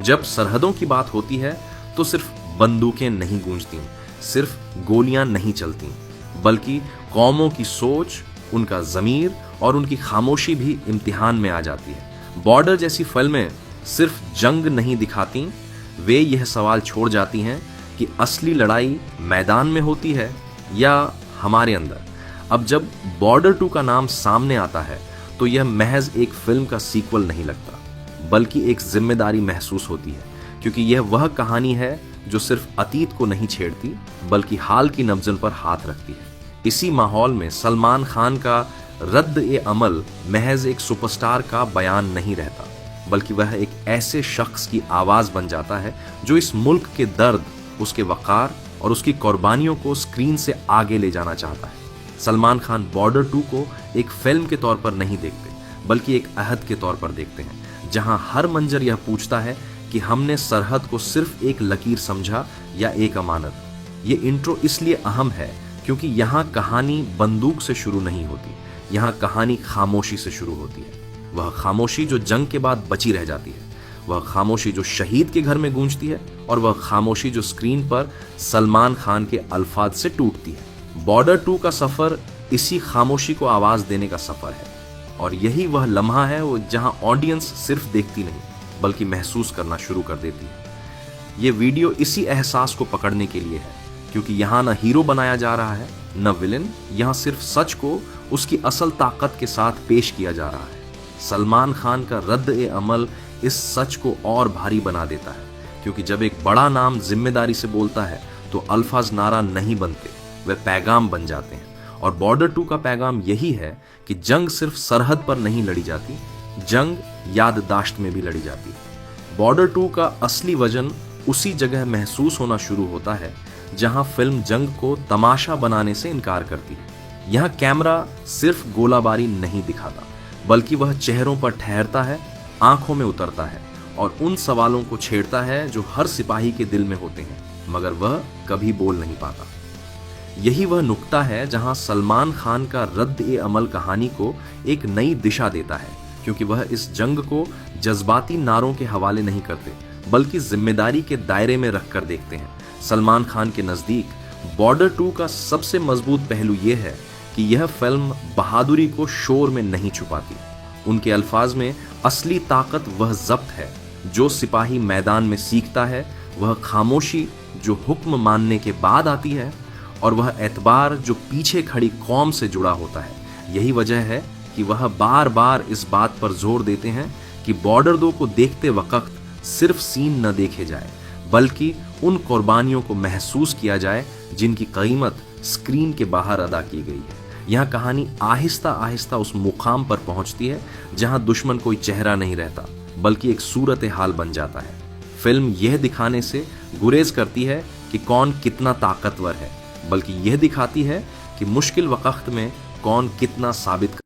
जब सरहदों की बात होती है तो सिर्फ बंदूकें नहीं गूंजती, सिर्फ गोलियां नहीं चलती, बल्कि कौमों की सोच, उनका ज़मीर और उनकी खामोशी भी इम्तिहान में आ जाती है। बॉर्डर जैसी फिल्में सिर्फ जंग नहीं दिखाती, वे यह सवाल छोड़ जाती हैं कि असली लड़ाई मैदान में होती है या हमारे अंदर। अब जब बॉर्डर 2 का नाम सामने आता है तो यह महज एक फिल्म का सीक्वल नहीं लगता, बल्कि एक जिम्मेदारी महसूस होती है, क्योंकि यह वह कहानी है जो सिर्फ अतीत को नहीं छेड़ती बल्कि हाल की नब्ज़न पर हाथ रखती है। इसी माहौल में सलमान खान का रद्द-ए-अमल महज एक सुपरस्टार का बयान नहीं रहता, बल्कि वह एक ऐसे शख्स की आवाज़ बन जाता है जो इस मुल्क के दर्द, उसके वक़ार और उसकी कुर्बानियों को स्क्रीन से आगे ले जाना चाहता है। सलमान खान बॉर्डर 2 को एक फिल्म के तौर पर नहीं देखते, बल्कि एक अहद के तौर पर देखते हैं, जहां हर मंजर यह पूछता है कि हमने सरहद को सिर्फ एक लकीर समझा या एक अमानत। ये इंट्रो इसलिए अहम है क्योंकि यहाँ कहानी बंदूक से शुरू नहीं होती, यहाँ कहानी खामोशी से शुरू होती है। वह खामोशी जो जंग के बाद बची रह जाती है, वह खामोशी जो शहीद के घर में गूंजती है, और वह खामोशी जो स्क्रीन पर सलमान खान के अल्फाज से टूटती है। बॉर्डर 2 का सफर इसी खामोशी को आवाज देने का सफर है, और यही वह लम्हा है जहां ऑडियंस सिर्फ देखती नहीं बल्कि महसूस करना शुरू कर देती है। ये वीडियो इसी एहसास को पकड़ने के लिए है, क्योंकि यहाँ न हीरो बनाया जा रहा है न विलेन, यहाँ सिर्फ सच को उसकी असल ताकत के साथ पेश किया जा रहा है। सलमान खान का रद्द-ए-अमल इस सच को और भारी बना देता है, क्योंकि जब एक बड़ा नाम जिम्मेदारी से बोलता है तो अल्फाज नारा नहीं बनते, वे पैगाम बन जाते हैं। और बॉर्डर 2 का पैगाम यही है कि जंग सिर्फ सरहद पर नहीं लड़ी जाती, जंग याददाश्त में भी लड़ी जाती है। बॉर्डर 2 का असली वजन उसी जगह महसूस होना शुरू होता है जहां फिल्म जंग को तमाशा बनाने से इनकार करती है। यहां कैमरा सिर्फ गोलाबारी नहीं दिखाता, बल्कि वह चेहरों पर ठहरता है, आंखों में उतरता है और उन सवालों को छेड़ता है जो हर सिपाही के दिल में होते हैं, मगर वह कभी बोल नहीं पाता। यही वह नुक्ता है जहां सलमान खान का रद्द-ए-अमल कहानी को एक नई दिशा देता है, क्योंकि वह इस जंग को जज्बाती नारों के हवाले नहीं करते, बल्कि जिम्मेदारी के दायरे में रखकर देखते हैं। सलमान खान के नज़दीक बॉर्डर 2 का सबसे मजबूत पहलू यह है कि यह फिल्म बहादुरी को शोर में नहीं छुपाती। उनके अल्फाज में असली ताकत वह ज़ब्त है जो सिपाही मैदान में सीखता है, वह खामोशी जो हुक्म मानने के बाद आती है, और वह एतबार जो पीछे खड़ी कौम से जुड़ा होता है। यही वजह है कि वह बार बार इस बात पर जोर देते हैं कि बॉर्डर 2 को देखते वक्त सिर्फ सीन न देखे जाए, बल्कि उन कुर्बानियों को महसूस किया जाए जिनकी कीमत स्क्रीन के बाहर अदा की गई है। यहाँ कहानी आहिस्ता आहिस्ता उस मुकाम पर पहुंचती है जहां दुश्मन कोई चेहरा नहीं रहता, बल्कि एक सूरत हाल बन जाता है। फिल्म यह दिखाने से गुरेज करती है कि कौन कितना ताकतवर है, बल्कि यह दिखाती है कि मुश्किल वक्त में कौन कितना साबित